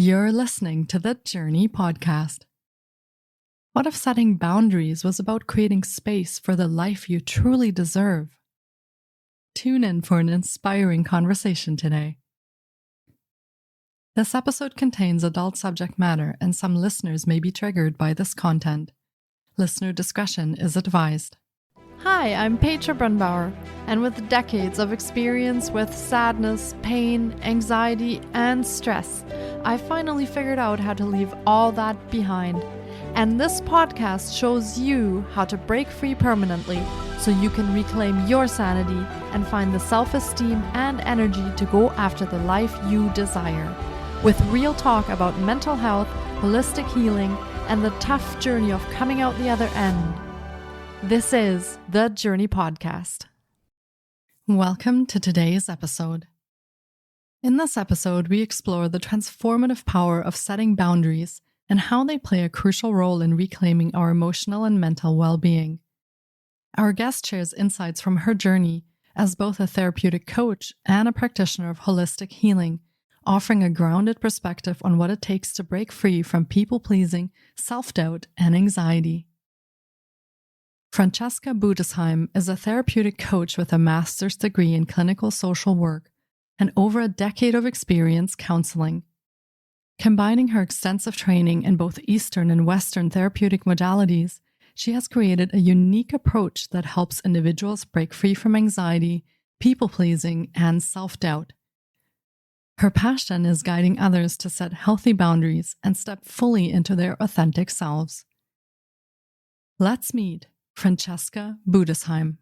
You're listening to the Jōrni Podcast. What if setting boundaries was about creating space for the life you truly deserve? Tune in for an inspiring conversation today. This episode contains adult subject matter, and some listeners may be triggered by this content. Listener discretion is advised. Hi, I'm Petra Brunbauer, and with decades of experience with sadness, pain, anxiety, and stress, I finally figured out how to leave all that behind. And this podcast shows you how to break free permanently so you can reclaim your sanity and find the self-esteem and energy to go after the life you desire. With real talk about mental health, holistic healing, and the tough journey of coming out the other end. This is the Jōrni Podcast. Welcome to today's episode. In this episode, we explore the transformative power of setting boundaries and how they play a crucial role in reclaiming our emotional and mental well-being. Our guest shares insights from her journey as both a therapeutic coach and a practitioner of holistic healing, offering a grounded perspective on what it takes to break free from people-pleasing, self-doubt, and anxiety. Francesca Budesheim is a therapeutic coach with a master's degree in clinical social work and over a decade of experience counseling. Combining her extensive training in both Eastern and Western therapeutic modalities, she has created a unique approach that helps individuals break free from anxiety, people-pleasing, and self-doubt. Her passion is guiding others to set healthy boundaries and step fully into their authentic selves. Let's meet Francesca Budesheim.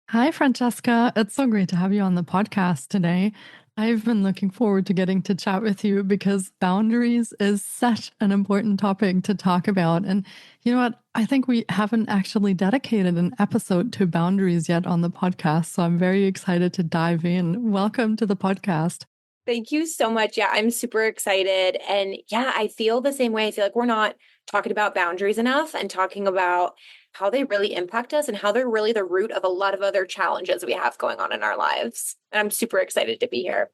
Hi, Francesca. It's so great to have you on the podcast today. I've been looking forward to getting to chat with you because boundaries is such an important topic to talk about. And you know what? I think we haven't actually dedicated an episode to boundaries yet on the podcast. So I'm very excited to dive in. Welcome to the podcast. Thank you so much. Yeah, I'm super excited. And yeah, I feel the same way. I feel like we're not talking about boundaries enough and talking about how they really impact us and how they're really the root of a lot of other challenges we have going on in our lives. And I'm super excited to be here.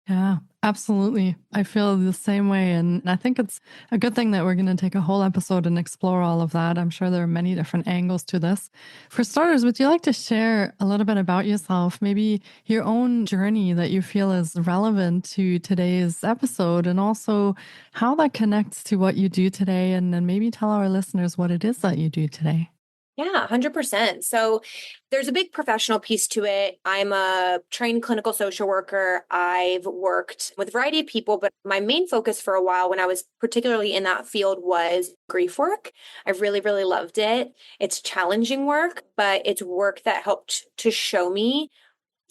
Yeah, absolutely. I feel the same way. And I think it's a good thing that we're going to take a whole episode and explore all of that. I'm sure there are many different angles to this. For starters, would you like to share a little bit about yourself, maybe your own journey that you feel is relevant to today's episode, and also how that connects to what you do today, and then maybe tell our listeners what it is that you do today? Yeah, 100%. So there's a big professional piece to it. I'm a trained clinical social worker. I've worked with a variety of people, but my main focus for a while when I was particularly in that field was grief work. I really, really loved it. It's challenging work, but it's work that helped to show me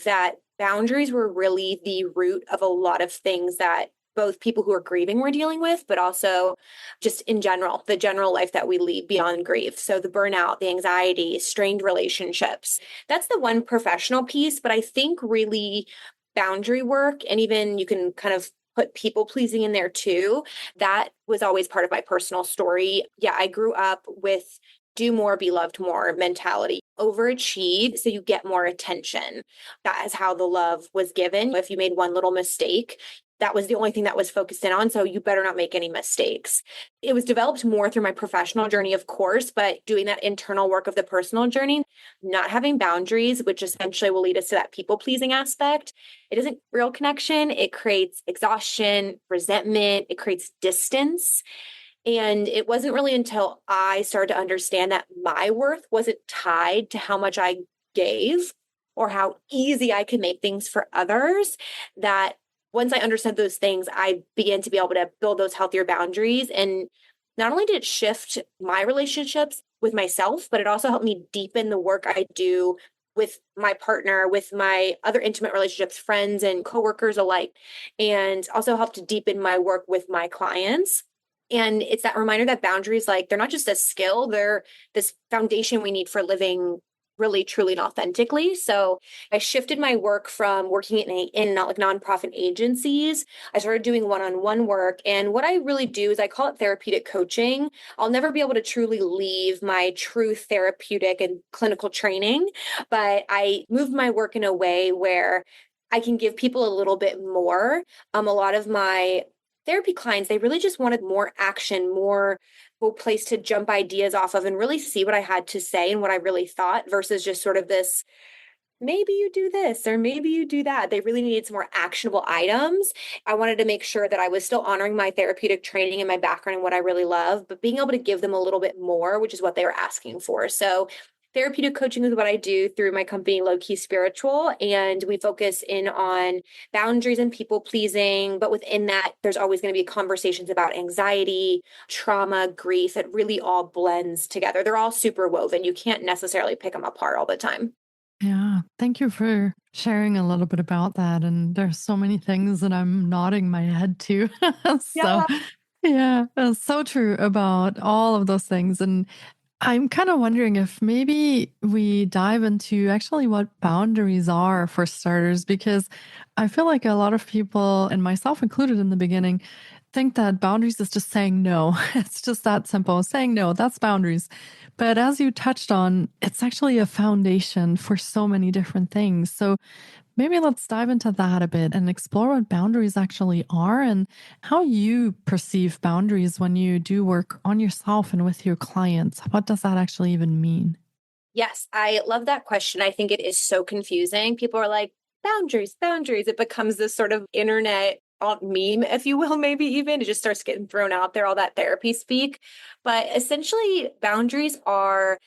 that boundaries were really the root of a lot of things that both people who are grieving were dealing with, but also just in general, the general life that we lead beyond grief. So the burnout, the anxiety, strained relationships, that's the one professional piece. But I think really boundary work, and even you can kind of put people pleasing in there too, that was always part of my personal story. Yeah, I grew up with do more, be loved more mentality, overachieve so you get more attention. That is how the love was given. If you made one little mistake, that was the only thing that was focused in on. So you better not make any mistakes. It was developed more through my professional journey, of course, but doing that internal work of the personal journey, not having boundaries, which essentially will lead us to that people pleasing aspect. It isn't real connection. It creates exhaustion, resentment. It creates distance. And it wasn't really until I started to understand that my worth wasn't tied to how much I gave or how easy I could make things for others, that once I understood those things, I began to be able to build those healthier boundaries. And not only did it shift my relationships with myself, but it also helped me deepen the work I do with my partner, with my other intimate relationships, friends and coworkers alike, and also helped to deepen my work with my clients. And it's that reminder that boundaries, like, they're not just a skill, they're this foundation we need for living really, truly, and authentically. So I shifted my work from working in like nonprofit agencies. I started doing one-on-one work. And what I really do is I call it therapeutic coaching. I'll never be able to truly leave my true therapeutic and clinical training, but I moved my work in a way where I can give people a little bit more. A lot of my therapy clients, they really just wanted more action, more a place to jump ideas off of and really see what I had to say and what I really thought versus just sort of this, maybe you do this or maybe you do that. They really needed some more actionable items. I wanted to make sure that I was still honoring my therapeutic training and my background and what I really love, but being able to give them a little bit more, which is what they were asking for. So therapeutic coaching is what I do through my company, Low Key Spiritual. And we focus in on boundaries and people pleasing. But within that, there's always going to be conversations about anxiety, trauma, grief. It really all blends together. They're all super woven. You can't necessarily pick them apart all the time. Yeah, thank you for sharing a little bit about that. And there's so many things that I'm nodding my head to. So, Yeah. yeah, it's so true about all of those things. And I'm kind of wondering if maybe we dive into actually what boundaries are for starters, because I feel like a lot of people, and myself included in the beginning, think that boundaries is just saying no. It's just that simple. Saying no, that's boundaries. But as you touched on, it's actually a foundation for so many different things. So maybe let's dive into that a bit and explore what boundaries actually are and how you perceive boundaries when you do work on yourself and with your clients. What does that actually even mean? Yes, I love that question. I think it is so confusing. People are like, boundaries, boundaries. It becomes this sort of internet meme, if you will, maybe even. It just starts getting thrown out there, all that therapy speak. But essentially, boundaries are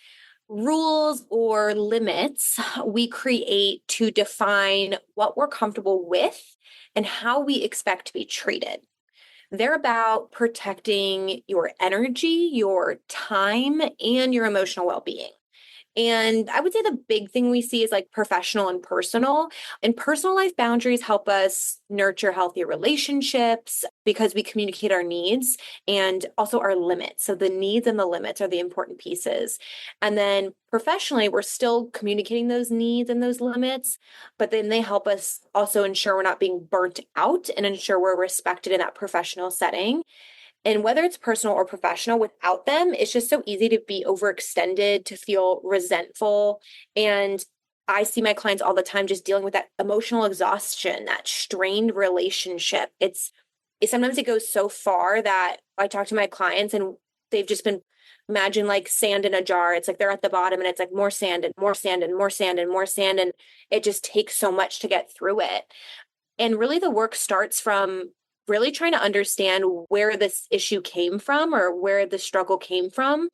rules or limits we create to define what we're comfortable with and how we expect to be treated. They're about protecting your energy, your time, and your emotional well being. And I would say the big thing we see is like professional and personal. And personal life boundaries help us nurture healthy relationships because we communicate our needs and also our limits. So the needs and the limits are the important pieces. And then professionally, we're still communicating those needs and those limits, but then they help us also ensure we're not being burnt out and ensure we're respected in that professional setting. And whether it's personal or professional, without them, it's just so easy to be overextended, to feel resentful. And I see my clients all the time just dealing with that emotional exhaustion, that strained relationship. Sometimes it goes so far that I talk to my clients and they've just been, imagine like sand in a jar. It's like they're at the bottom and it's like more sand and more sand and more sand and more sand. And it just takes so much to get through it. And really the work starts from really trying to understand where this issue came from or where the struggle came from.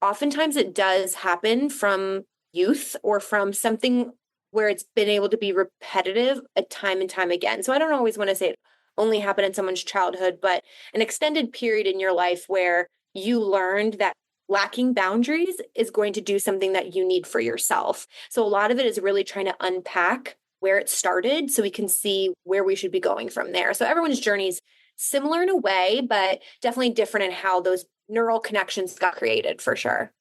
Oftentimes it does happen from youth or from something where it's been able to be repetitive a time and time again. So I don't always want to say it only happened in someone's childhood, but an extended period in your life where you learned that lacking boundaries is going to do something that you need for yourself. So a lot of it is really trying to unpack where it started so we can see where we should be going from there. So everyone's journey is similar in a way, but definitely different in how those neural connections got created for sure.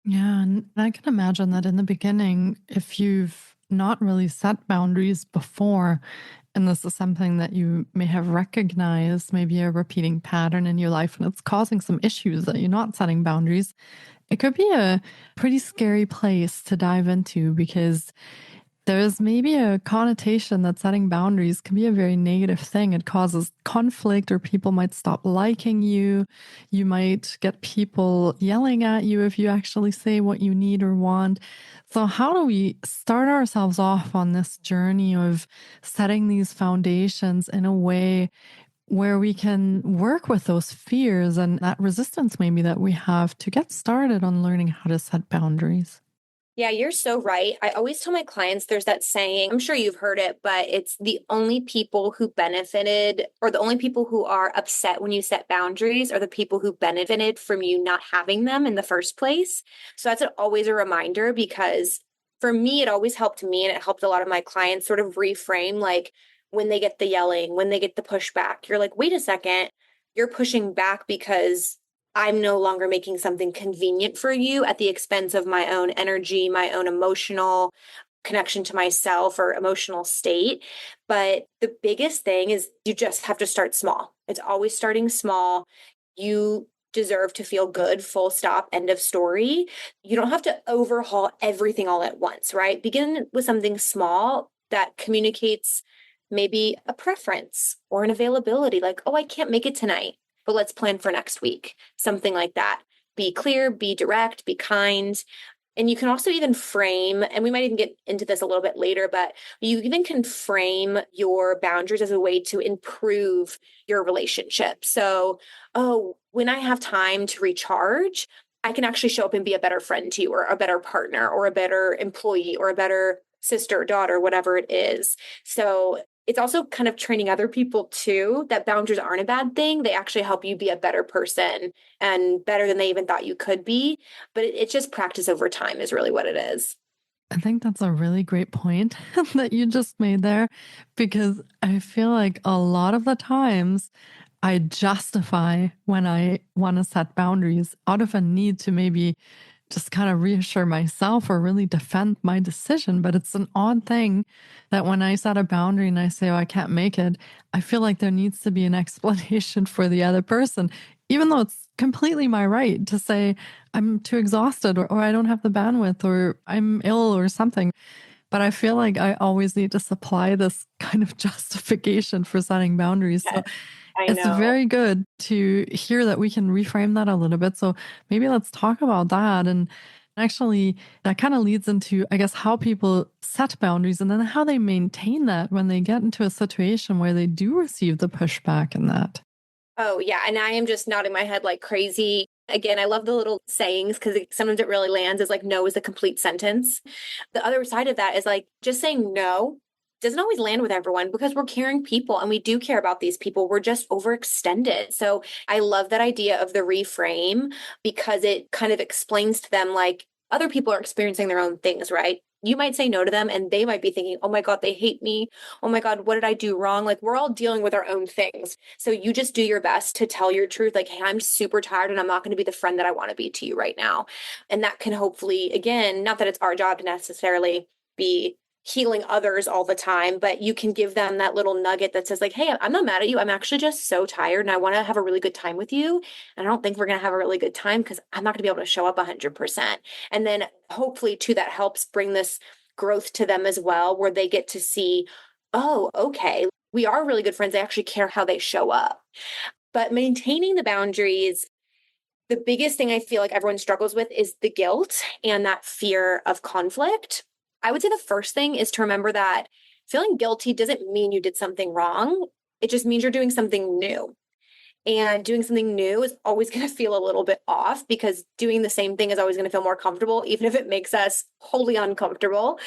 Yeah, and I can imagine that in the beginning, if you've not really set boundaries before, and this is something that you may have recognized, maybe a repeating pattern in your life, and it's causing some issues that you're not setting boundaries, it could be a pretty scary place to dive into because there's maybe a connotation that setting boundaries can be a very negative thing. It causes conflict, or people might stop liking you. You might get people yelling at you if you actually say what you need or want. So, how do we start ourselves off on this journey of setting these foundations in a way where we can work with those fears and that resistance maybe that we have to get started on learning how to set boundaries? Yeah, you're so right. I always tell my clients there's that saying, I'm sure you've heard it, but it's the only people who benefited or the only people who are upset when you set boundaries are the people who benefited from you not having them in the first place. So that's always a reminder because for me, it always helped me and it helped a lot of my clients sort of reframe like when they get the yelling, when they get the pushback, you're like, wait a second, you're pushing back because I'm no longer making something convenient for you at the expense of my own energy, my own emotional connection to myself or emotional state. But the biggest thing is you just have to start small. It's always starting small. You deserve to feel good, full stop, end of story. You don't have to overhaul everything all at once, right? Begin with something small that communicates maybe a preference or an availability, like, oh, I can't make it tonight, but let's plan for next week. Something like that. Be clear, be direct, be kind. And you can also even frame, and we might even get into this a little bit later, but you even can frame your boundaries as a way to improve your relationship. So, oh, when I have time to recharge, I can actually show up and be a better friend to you, or a better partner, or a better employee, or a better sister, daughter, whatever it is. So it's also kind of training other people too, that boundaries aren't a bad thing. They actually help you be a better person and better than they even thought you could be. But it's just practice over time is really what it is. I think that's a really great point that you just made there, because I feel like a lot of the times I justify when I want to set boundaries out of a need to maybe just kind of reassure myself or really defend my decision. But it's an odd thing that when I set a boundary and I say, oh, I can't make it, I feel like there needs to be an explanation for the other person, even though it's completely my right to say, I'm too exhausted, or I don't have the bandwidth, or I'm ill or something. But I feel like I always need to supply this kind of justification for setting boundaries. So Yes, I it's know. very good to hear that we can reframe that a little bit. So maybe let's talk about that. And actually, that kind of leads into, I guess, how people set boundaries and then how they maintain that when they get into a situation where they do receive the pushback in that. Oh, yeah. And I am just nodding my head like crazy. Again, I love the little sayings because sometimes it really lands as like no is a complete sentence. The other side of that is like just saying no doesn't always land with everyone because we're caring people and we do care about these people. We're just overextended. So I love that idea of the reframe because it kind of explains to them like other people are experiencing their own things, right? You might say no to them and they might be thinking, oh my God, they hate me. Oh my God, what did I do wrong? Like we're all dealing with our own things. So you just do your best to tell your truth. Like, hey, I'm super tired and I'm not going to be the friend that I want to be to you right now. And that can hopefully, again, not that it's our job to necessarily be healing others all the time, but you can give them that little nugget that says like, hey, I'm not mad at you. I'm actually just so tired and I want to have a really good time with you. And I don't think we're going to have a really good time because I'm not going to be able to show up 100%. And then hopefully too, that helps bring this growth to them as well, where they get to see, oh, okay, we are really good friends. They actually care how they show up. But maintaining the boundaries, the biggest thing I feel like everyone struggles with is the guilt and that fear of conflict. I would say the first thing is to remember that feeling guilty doesn't mean you did something wrong. It just means you're doing something new. And doing something new is always going to feel a little bit off because doing the same thing is always going to feel more comfortable, even if it makes us wholly uncomfortable.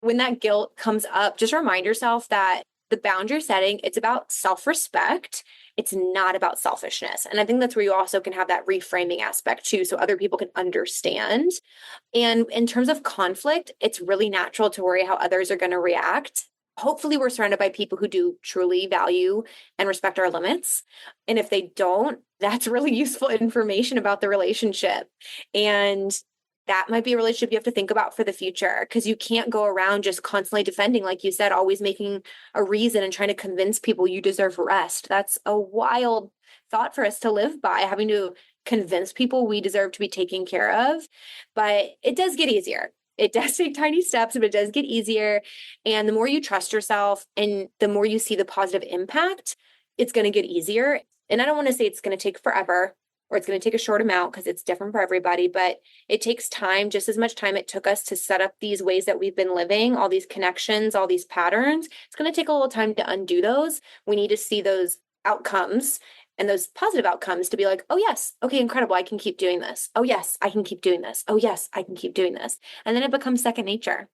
When that guilt comes up, just remind yourself that the boundary setting, it's about self-respect. It's not about selfishness. And I think that's where you also can have that reframing aspect too, so other people can understand. And in terms of conflict, it's really natural to worry how others are going to react. Hopefully, we're surrounded by people who do truly value and respect our limits. And if they don't, that's really useful information about the relationship. And that might be a relationship you have to think about for the future because you can't go around just constantly defending, like you said, always making a reason and trying to convince people you deserve rest. That's a wild thought for us to live by, having to convince people we deserve to be taken care of. But it does get easier. It does take tiny steps, but it does get easier. And the more you trust yourself and the more you see the positive impact, it's going to get easier. And I don't want to say it's going to take forever or it's going to take a short amount because it's different for everybody, but it takes time, just as much time it took us to set up these ways that we've been living, all these connections, all these patterns. It's going to take a little time to undo those. We need to see those outcomes and those positive outcomes to be like, oh, yes, okay, incredible. I can keep doing this. Oh, yes, I can keep doing this. Oh, yes, I can keep doing this. And then it becomes second nature.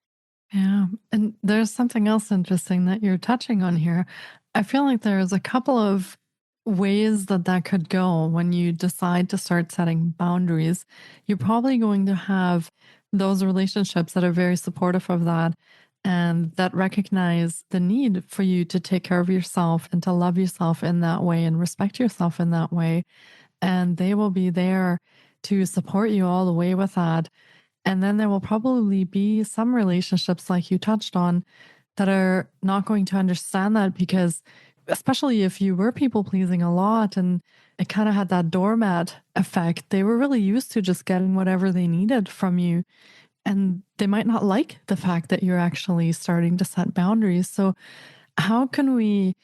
Yeah. And there's something else interesting that you're touching on here. I feel like there's a couple of ways that that could go when you decide to start setting boundaries. You're probably going to have those relationships that are very supportive of that and that recognize the need for you to take care of yourself and to love yourself in that way and respect yourself in that way. and they will be there to support you all the way with that. And then there will probably be some relationships, like you touched on, that are not going to understand that because, especially if you were people pleasing a lot and it kind of had that doormat effect, they were really used to just getting whatever they needed from you. And they might not like the fact that you're actually starting to set boundaries. So, how can we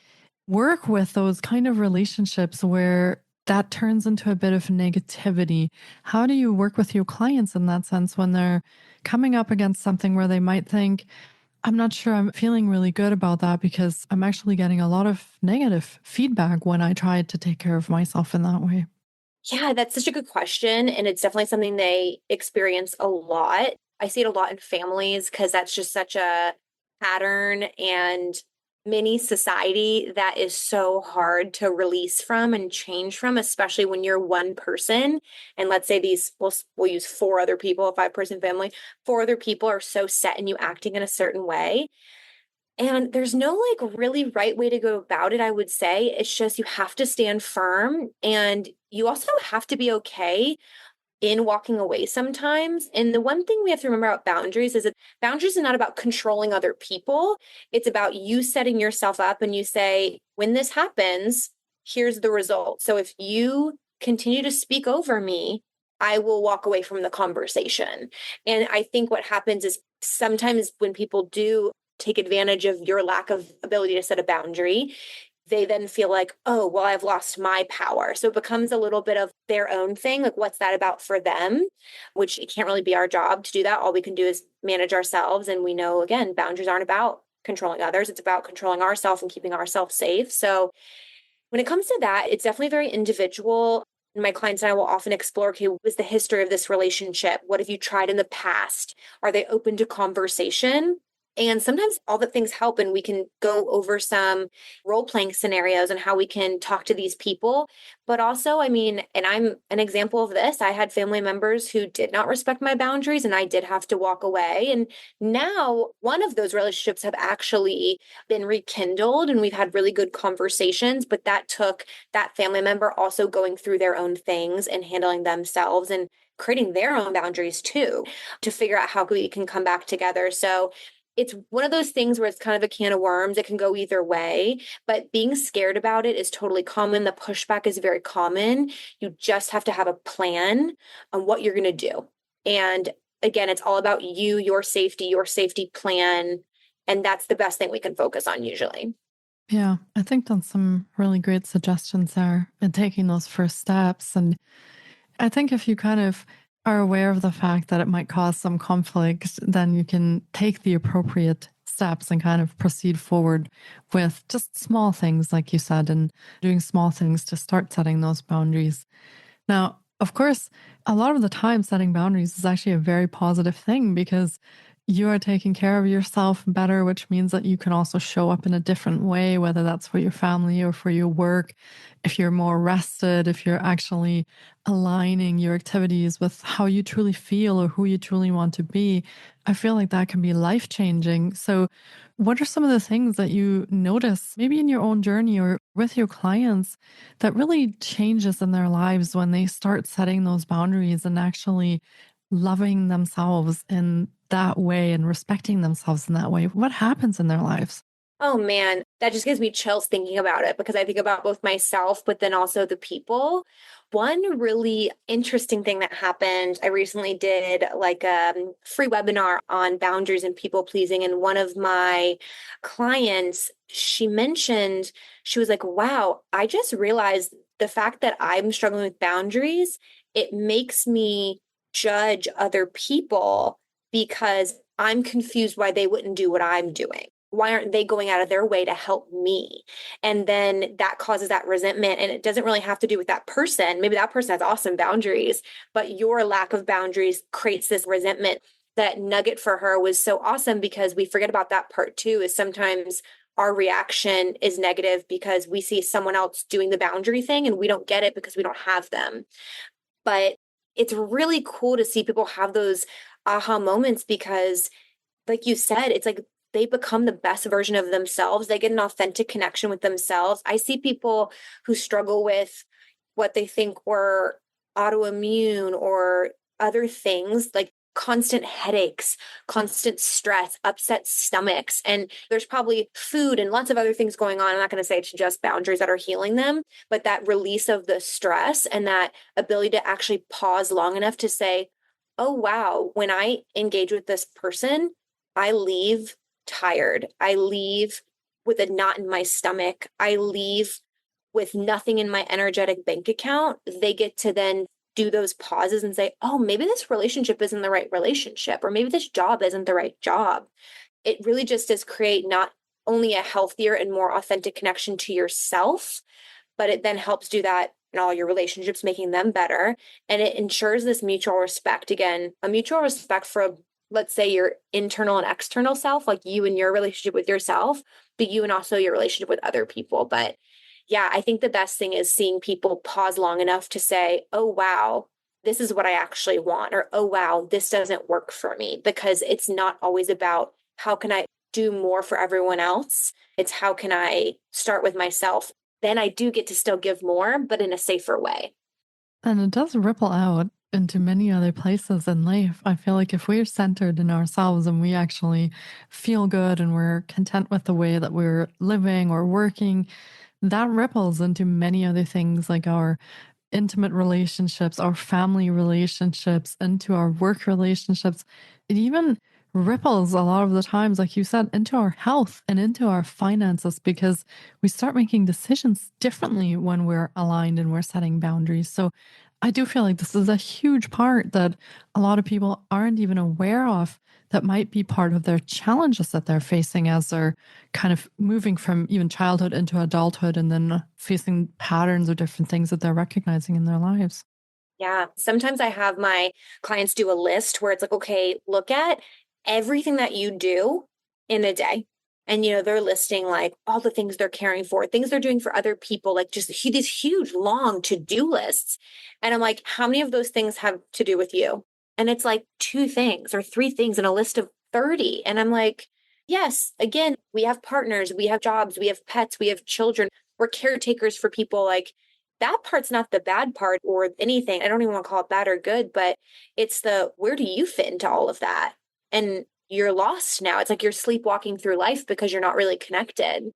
work with those kind of relationships where that turns into a bit of negativity? How do you work with your clients in that sense when they're coming up against something where they might think, I'm not sure I'm feeling really good about that because I'm actually getting a lot of negative feedback when I try to take care of myself in that way? Yeah, that's such a good question. And it's definitely something they experience a lot. I see it a lot in families because that's just such a pattern and mini society that is so hard to release from and change from, especially when you're one person. And let's say we'll use four other people, a 5-person family, four other people are so set in you acting in a certain way. And there's no really right way to go about it, I would say. It's just you have to stand firm and you also have to be okay in walking away sometimes. And the one thing we have to remember about boundaries is that boundaries are not about controlling other people. It's about you setting yourself up and you say, when this happens, here's the result. So if you continue to speak over me, I will walk away from the conversation. And I think what happens is sometimes when people do take advantage of your lack of ability to set a boundary, they then feel like, oh, well, I've lost my power. So it becomes a little bit of their own thing. Like, what's that about for them? Which it can't really be our job to do that. All we can do is manage ourselves. And we know, again, boundaries aren't about controlling others. It's about controlling ourselves and keeping ourselves safe. So when it comes to that, it's definitely very individual. My clients and I will often explore, okay, what is the history of this relationship? What have you tried in the past? Are they open to conversation? And sometimes all the things help, and we can go over some role playing scenarios and how we can talk to these people. But also, I mean, and I'm an example of this. I had family members who did not respect my boundaries, and I did have to walk away. And now one of those relationships have actually been rekindled, and we've had really good conversations. But that took that family member also going through their own things and handling themselves and creating their own boundaries too, to figure out how we can come back together. So it's one of those things where it's kind of a can of worms. It can go either way, but being scared about it is totally common. The pushback is very common. You just have to have a plan on what you're going to do. And again, it's all about you, your safety plan. And that's the best thing we can focus on usually. Yeah, I think that's some really great suggestions there in taking those first steps. And I think if you kind of are aware of the fact that it might cause some conflict, then you can take the appropriate steps and kind of proceed forward with just small things, like you said, and doing small things to start setting those boundaries. Now, of course, a lot of the time, setting boundaries is actually a very positive thing because you are taking care of yourself better, which means that you can also show up in a different way, whether that's for your family or for your work. If you're more rested, if you're actually aligning your activities with how you truly feel or who you truly want to be, I feel like that can be life changing. So, what are some of the things that you notice, maybe in your own journey or with your clients, that really changes in their lives when they start setting those boundaries and actually loving themselves in that way and respecting themselves in that way? What happens in their lives? Oh man, that just gives me chills thinking about it because I think about both myself, but then also the people. One really interesting thing that happened, I recently did like a free webinar on boundaries and people pleasing. And one of my clients, she mentioned, she was like, wow, I just realized the fact that I'm struggling with boundaries, it makes me judge other people because I'm confused why they wouldn't do what I'm doing. Why aren't they going out of their way to help me? And then that causes that resentment. And it doesn't really have to do with that person. Maybe that person has awesome boundaries, but your lack of boundaries creates this resentment. That nugget for her was so awesome because we forget about that part too, is sometimes our reaction is negative because we see someone else doing the boundary thing and we don't get it because we don't have them. But it's really cool to see people have those aha moments because, like you said, it's like they become the best version of themselves. They get an authentic connection with themselves. I see people who struggle with what they think were autoimmune or other things like constant headaches, constant stress, upset stomachs. And there's probably food and lots of other things going on. I'm not going to say it's just boundaries that are healing them, but that release of the stress and that ability to actually pause long enough to say, oh, wow, when I engage with this person, I leave tired. I leave with a knot in my stomach. I leave with nothing in my energetic bank account. They get to then do those pauses and say, oh, maybe this relationship isn't the right relationship, or maybe this job isn't the right job. It really just does create not only a healthier and more authentic connection to yourself, but it then helps do that in all your relationships, making them better. And it ensures this mutual respect. Again, a mutual respect for, let's say, your internal and external self, like you and your relationship with yourself, but you and also your relationship with other people. But yeah, I think the best thing is seeing people pause long enough to say, oh, wow, this is what I actually want, or, oh, wow, this doesn't work for me, because it's not always about how can I do more for everyone else. It's how can I start with myself? Then I do get to still give more, but in a safer way. And it does ripple out into many other places in life. I feel like if we're centered in ourselves and we actually feel good and we're content with the way that we're living or working, that ripples into many other things like our intimate relationships, our family relationships, into our work relationships. It even ripples a lot of the times, like you said, into our health and into our finances, because we start making decisions differently when we're aligned and we're setting boundaries. So I do feel like this is a huge part that a lot of people aren't even aware of, that might be part of their challenges that they're facing as they're kind of moving from even childhood into adulthood and then facing patterns or different things that they're recognizing in their lives. Yeah. Sometimes I have my clients do a list where it's like, okay, look at everything that you do in a day. And, they're listing like all the things they're caring for, things they're doing for other people, like just these huge, long to-do lists. And I'm like, how many of those things have to do with you? And it's like 2 things or 3 things in a list of 30. And I'm like, yes, again, we have partners, we have jobs, we have pets, we have children, we're caretakers for people. Like, that part's not the bad part or anything. I don't even want to call it bad or good, but it's where do you fit into all of that? And you're lost now. It's like you're sleepwalking through life because you're not really connected.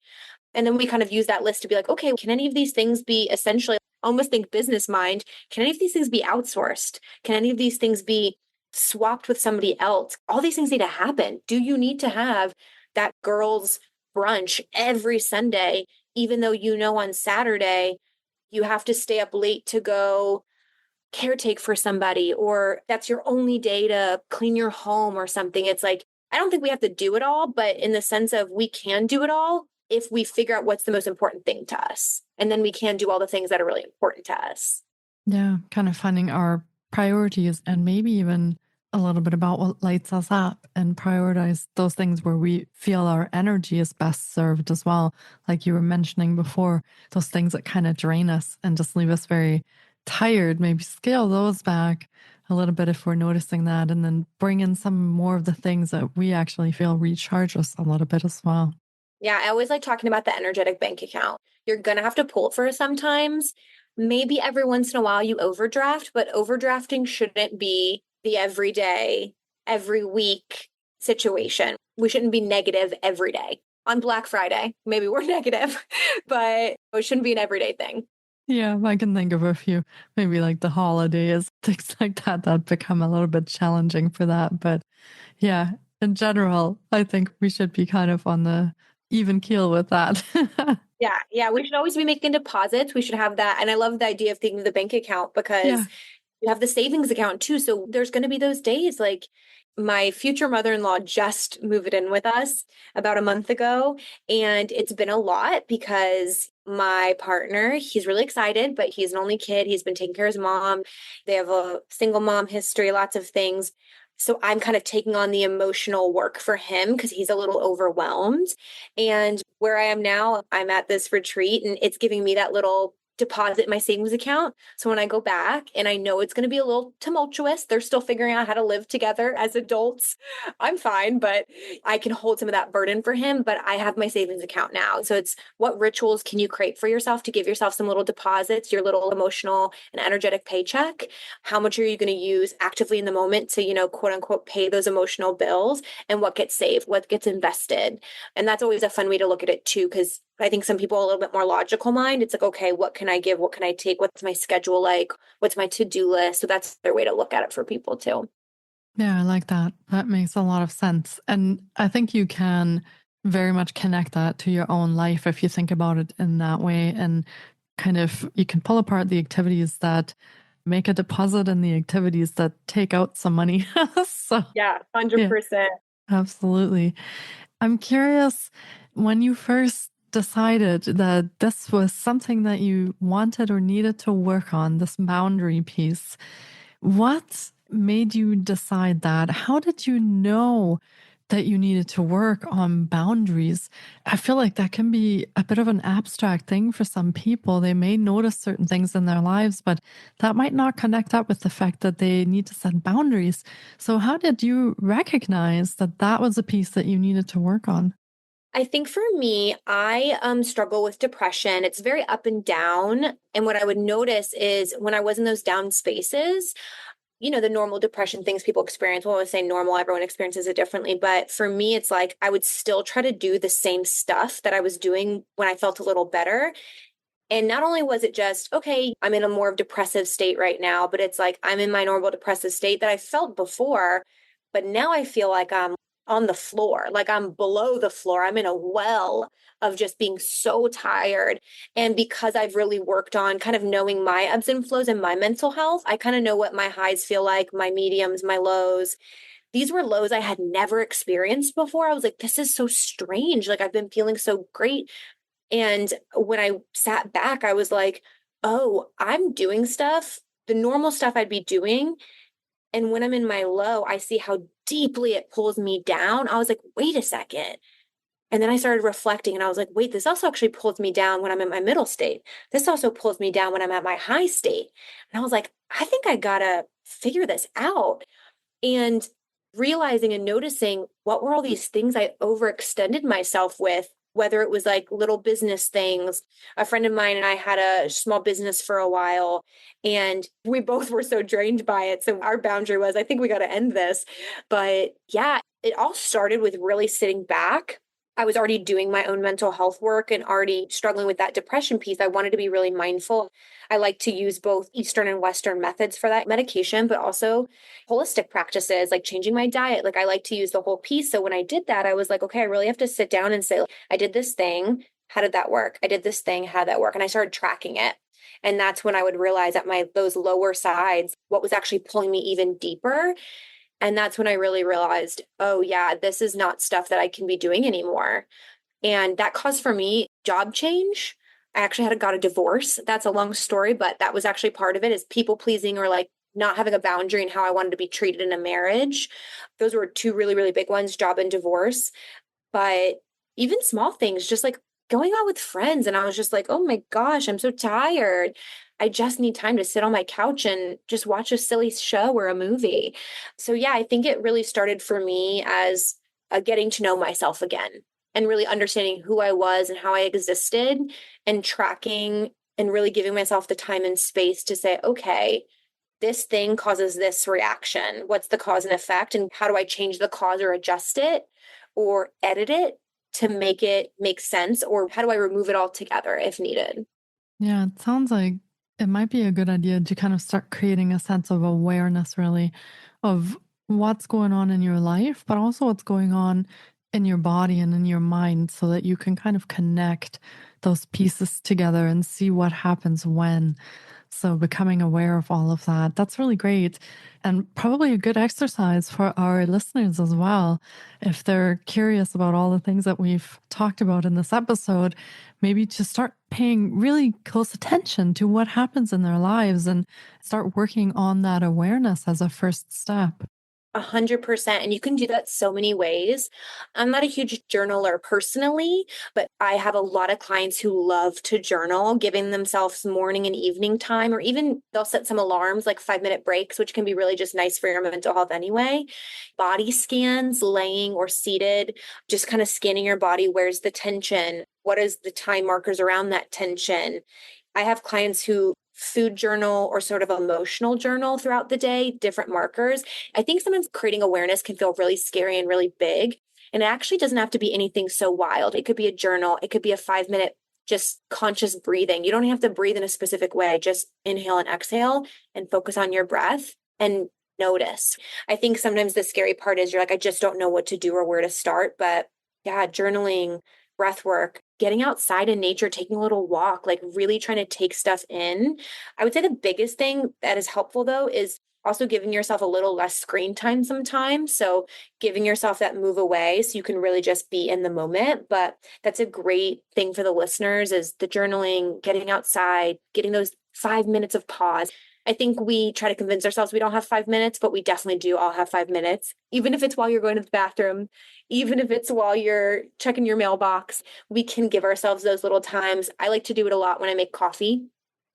And then we kind of use that list to be like, okay, can any of these things be essentially, almost think business mind, can any of these things be outsourced? Can any of these things be swapped with somebody else? All these things need to happen. Do you need to have that girls' brunch every Sunday, even though on Saturday you have to stay up late to go caretake for somebody, or that's your only day to clean your home or something? It's like, I don't think we have to do it all, but in the sense of we can do it all if we figure out what's the most important thing to us. And then we can do all the things that are really important to us. Yeah, kind of finding our priorities and maybe even a little bit about what lights us up and prioritize those things where we feel our energy is best served as well. Like you were mentioning before, those things that kind of drain us and just leave us very tired, maybe scale those back a little bit if we're noticing that, and then bring in some more of the things that we actually feel recharge us a little bit as well. Yeah, I always like talking about the energetic bank account. You're going to have to pull it for sometimes. Maybe every once in a while you overdraft, but overdrafting shouldn't be the everyday, every week situation. We shouldn't be negative every day. On Black Friday, maybe we're negative, but it shouldn't be an everyday thing. Yeah, I can think of a few, maybe like the holidays, things like that become a little bit challenging for that. But yeah, in general, I think we should be kind of on the even keel with that. Yeah. We should always be making deposits. We should have that. And I love the idea of thinking of the bank account because Yeah. you have the savings account too. So there's going to be those days like my future mother-in-law just moved in with us about a month ago. And it's been a lot because my partner, he's really excited, but he's an only kid. He's been taking care of his mom. They have a single mom history, lots of things. So I'm kind of taking on the emotional work for him because he's a little overwhelmed. And where I am now, I'm at this retreat and it's giving me that little deposit in my savings account. So when I go back and I know it's going to be a little tumultuous, they're still figuring out how to live together as adults. I'm fine, but I can hold some of that burden for him. But I have my savings account now. So it's what rituals can you create for yourself to give yourself some little deposits, your little emotional and energetic paycheck? How much are you going to use actively in the moment to, quote unquote, pay those emotional bills, and what gets saved, what gets invested? And that's always a fun way to look at it too, because I think some people are a little bit more logical mind. It's like, okay, what can I give? What can I take? What's my schedule like? What's my to-do list? So that's their way to look at it for people too. Yeah, I like that. That makes a lot of sense. And I think you can very much connect that to your own life if you think about it in that way. And kind of, you can pull apart the activities that make a deposit and the activities that take out some money. So, yeah, 100%. Absolutely. I'm curious, when you first decided that this was something that you wanted or needed to work on, this boundary piece, what made you decide that? How did you know that you needed to work on boundaries? I feel like that can be a bit of an abstract thing for some people. They may notice certain things in their lives, but that might not connect up with the fact that they need to set boundaries. So, how did you recognize that that was a piece that you needed to work on? I think for me, I struggle with depression. It's very up and down. And what I would notice is when I was in those down spaces, the normal depression things people experience. Well, I was saying normal, everyone experiences it differently. But for me, it's like I would still try to do the same stuff that I was doing when I felt a little better. And not only was it just, okay, I'm in a more depressive state right now, but it's like I'm in my normal depressive state that I felt before. But now I feel like I'm on the floor, like I'm below the floor. I'm in a well of just being so tired. And because I've really worked on kind of knowing my ebbs and flows and my mental health, I kind of know what my highs feel like, my mediums, my lows. These were lows I had never experienced before. I was like, this is so strange. Like I've been feeling so great. And when I sat back, I was like, oh, I'm doing stuff, the normal stuff I'd be doing. And when I'm in my low, I see how deeply it pulls me down. I was like, wait a second. And then I started reflecting and I was like, wait, this also actually pulls me down when I'm in my middle state. This also pulls me down when I'm at my high state. And I was like, I think I gotta figure this out. And realizing and noticing what were all these things I overextended myself with, whether it was like little business things. A friend of mine and I had a small business for a while, and we both were so drained by it. So our boundary was, I think we got to end this. But yeah, it all started with really sitting back. I was already doing my own mental health work and already struggling with that depression piece. I wanted to be really mindful. I like to use both Eastern and Western methods for that medication, but also holistic practices like changing my diet. Like I like to use the whole piece. So when I did that, I was like, okay, I really have to sit down and say, I did this thing. How did that work? I did this thing. How did that work? And I started tracking it. And that's when I would realize at those lower sides, what was actually pulling me even deeper. And that's when I really realized, oh yeah, this is not stuff that I can be doing anymore. And that caused for me job change. I actually got a divorce. That's a long story, but that was actually part of it, is people pleasing or like not having a boundary in how I wanted to be treated in a marriage. Those were two really, really big ones, job and divorce. But even small things, just like going out with friends. And I was just like, oh my gosh, I'm so tired. I just need time to sit on my couch and just watch a silly show or a movie. So yeah, I think it really started for me as a getting to know myself again and really understanding who I was and how I existed, and tracking and really giving myself the time and space to say, okay, this thing causes this reaction. What's the cause and effect? And how do I change the cause or adjust it or edit it to make it make sense? Or how do I remove it altogether if needed? Yeah, it sounds like it might be a good idea to kind of start creating a sense of awareness, really, of what's going on in your life, but also what's going on in your body and in your mind, so that you can kind of connect those pieces together and see what happens when. So, becoming aware of all of that, that's really great. And probably a good exercise for our listeners as well. If they're curious about all the things that we've talked about in this episode, maybe to start paying really close attention to what happens in their lives and start working on that awareness as a first step. 100%. And you can do that so many ways. I'm not a huge journaler personally, but I have a lot of clients who love to journal, giving themselves morning and evening time, or even they'll set some alarms like 5-minute breaks, which can be really just nice for your mental health anyway. Body scans, laying or seated, just kind of scanning your body. Where's the tension? What is the time markers around that tension? I have clients who food journal or sort of emotional journal throughout the day, different markers. I think sometimes creating awareness can feel really scary and really big. And it actually doesn't have to be anything so wild. It could be a journal. It could be a 5-minute just conscious breathing. You don't have to breathe in a specific way. Just inhale and exhale and focus on your breath and notice. I think sometimes the scary part is you're like, I just don't know what to do or where to start. But yeah, journaling, breath work, getting outside in nature, taking a little walk, like really trying to take stuff in. I would say the biggest thing that is helpful though is also giving yourself a little less screen time sometimes. So giving yourself that move away so you can really just be in the moment. But that's a great thing for the listeners is the journaling, getting outside, getting those 5 minutes of pause. I think we try to convince ourselves we don't have 5 minutes, but we definitely do all have 5 minutes, even if it's while you're going to the bathroom, even if it's while you're checking your mailbox, we can give ourselves those little times. I like to do it a lot when I make coffee.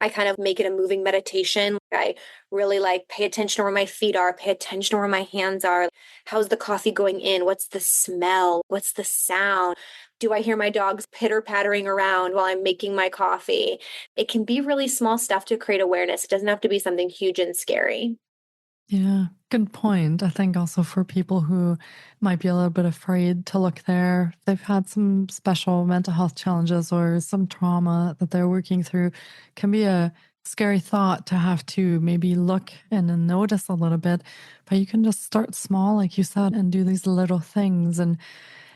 I kind of make it a moving meditation. I really like pay attention to where my feet are, pay attention to where my hands are. How's the coffee going in? What's the smell? What's the sound? Do I hear my dogs pitter pattering around while I'm making my coffee? It can be really small stuff to create awareness. It doesn't have to be something huge and scary. Yeah, good point. I think also for people who might be a little bit afraid to look there, they've had some special mental health challenges or some trauma that they're working through, can be a scary thought to have to maybe look and then notice a little bit. But you can just start small, like you said, and do these little things. And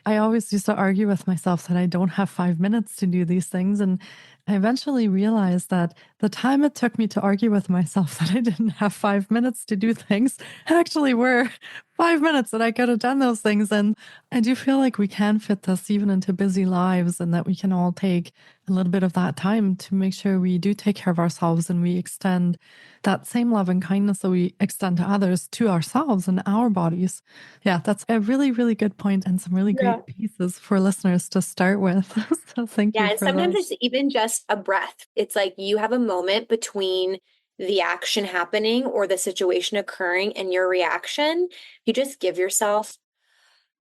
I always used to argue with myself that I don't have 5 minutes to do these things. And I eventually realized that the time it took me to argue with myself that I didn't have 5 minutes to do things actually were 5 minutes that I could have done those things. And I do feel like we can fit this even into busy lives and that we can all take a little bit of that time to make sure we do take care of ourselves and we extend that same love and kindness that we extend to others to ourselves and our bodies. Yeah, that's a really, really good point and some really Yeah. great pieces for listeners to start with. So thank Yeah. you And for sometimes those. it's even just a breath. It's like you have a moment between the action happening or the situation occurring and your reaction. You just give yourself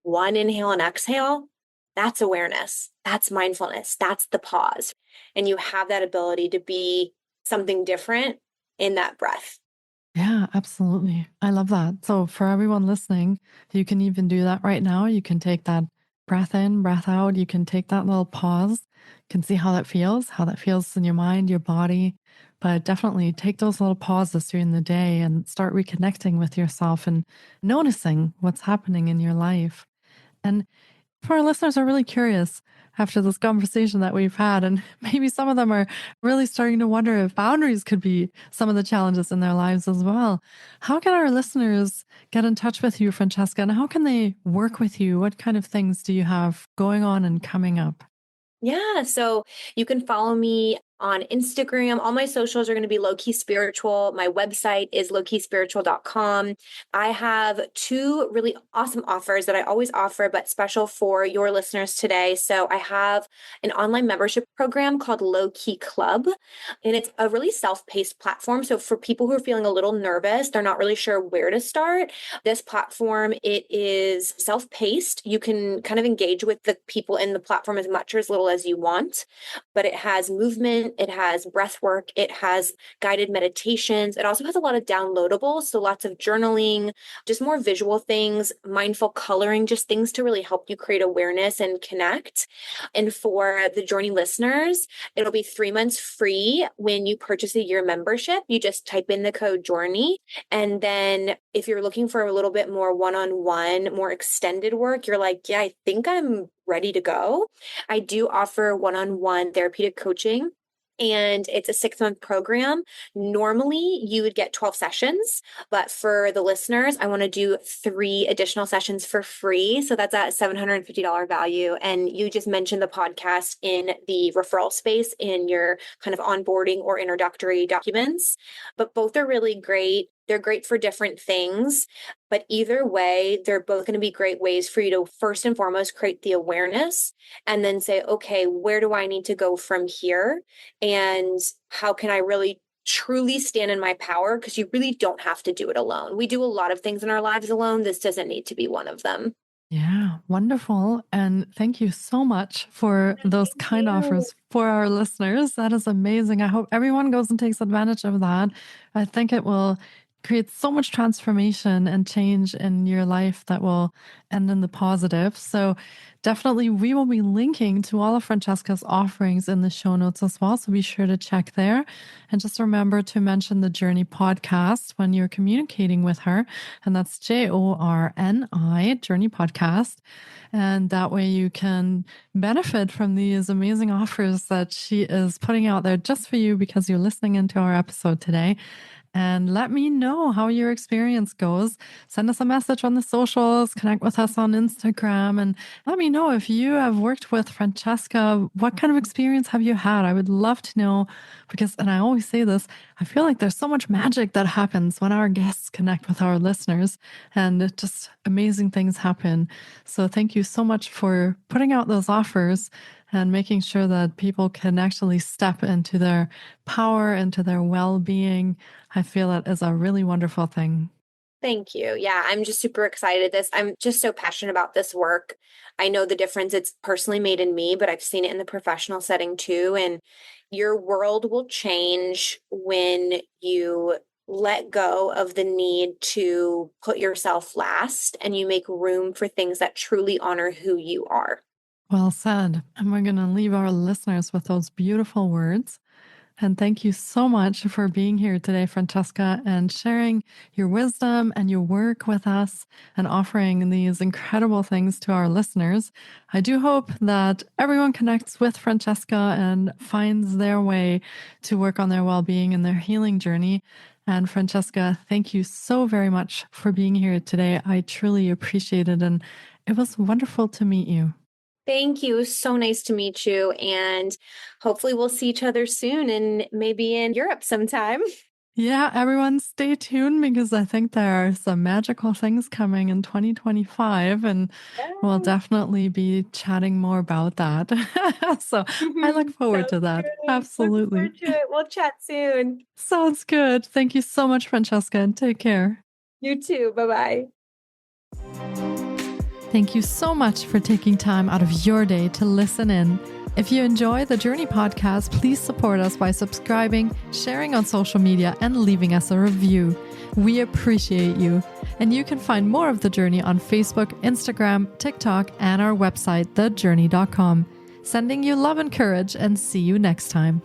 one inhale and exhale. That's awareness. That's mindfulness. That's the pause. And you have that ability to be something different in that breath. Yeah, absolutely. I love that. So, for everyone listening, you can even do that right now. You can take that breath in, breath out. You can take that little pause. You can see how that feels in your mind, your body. But definitely take those little pauses during the day and start reconnecting with yourself and noticing what's happening in your life. And for our listeners are really curious after this conversation that we've had, and maybe some of them are really starting to wonder if boundaries could be some of the challenges in their lives as well. How can our listeners get in touch with you, Francesca, and how can they work with you? What kind of things do you have going on and coming up? Yeah. So you can follow me on Instagram. All my socials are going to be low key spiritual. My website is lowkeyspiritual.com. I have two really awesome offers that I always offer, but special for your listeners today. So I have an online membership program called Low Key Club, and it's a really self-paced platform. So for people who are feeling a little nervous, they're not really sure where to start. This platform, it is self-paced. You can kind of engage with the people in the platform as much or as little as you want, but it has movement, it has breath work, it has guided meditations. It also has a lot of downloadables, so lots of journaling, just more visual things, mindful coloring, just things to really help you create awareness and connect. And for the Jōrni listeners, it'll be 3 months free when you purchase a year membership. You just type in the code Jōrni. And then if you're looking for a little bit more one-on-one, more extended work, you're like, yeah, I think I'm ready to go. I do offer one-on-one therapeutic coaching. And it's a 6-month program. Normally, you would get 12 sessions, but for the listeners, I want to do 3 additional sessions for free. So that's at $750 value. And you just mentioned the podcast in the referral space in your kind of onboarding or introductory documents, but both are really great. They're great for different things, but either way, they're both going to be great ways for you to first and foremost create the awareness and then say, okay, where do I need to go from here? And how can I really truly stand in my power? Because you really don't have to do it alone. We do a lot of things in our lives alone. This doesn't need to be one of them. Yeah, wonderful. And thank you so much for those kind offers for our listeners. That is amazing. I hope everyone goes and takes advantage of that. I think it will create so much transformation and change in your life that will end in the positive. So definitely we will be linking to all of Francesca's offerings in the show notes as well. So be sure to check there. And just remember to mention the Jōrni Podcast when you're communicating with her. And that's JORNI, Jōrni Podcast. And that way you can benefit from these amazing offers that she is putting out there just for you because you're listening into our episode today. And let me know how your experience goes. Send us a message on the socials, connect with us on Instagram, and let me know if you have worked with Francesca. What kind of experience have you had? I would love to know because, and I always say this, I feel like there's so much magic that happens when our guests connect with our listeners and just amazing things happen. So thank you so much for putting out those offers and making sure that people can actually step into their power, into their well-being. I feel that is a really wonderful thing. Thank you. Yeah, I'm just super excited. I'm just so passionate about this work. I know the difference it's personally made in me, but I've seen it in the professional setting too. And your world will change when you let go of the need to put yourself last and you make room for things that truly honor who you are. Well said. And we're going to leave our listeners with those beautiful words. And thank you so much for being here today, Francesca, and sharing your wisdom and your work with us and offering these incredible things to our listeners. I do hope that everyone connects with Francesca and finds their way to work on their well-being and their healing journey. And Francesca, thank you so very much for being here today. I truly appreciate it. And it was wonderful to meet you. Thank you. So nice to meet you. And hopefully we'll see each other soon and maybe in Europe sometime. Yeah, everyone stay tuned because I think there are some magical things coming in 2025 and we'll definitely be chatting more about that. So I look forward to that. Good. Absolutely. Look forward to it. We'll chat soon. Sounds good. Thank you so much, Francesca, and take care. You too. Bye-bye. Thank you so much for taking time out of your day to listen in. If you enjoy the Jōrni Podcast, please support us by subscribing, sharing on social media, and leaving us a review. We appreciate you. And you can find more of The Jōrni on Facebook, Instagram, TikTok, and our website, thejorni.com. Sending you love and courage, and see you next time.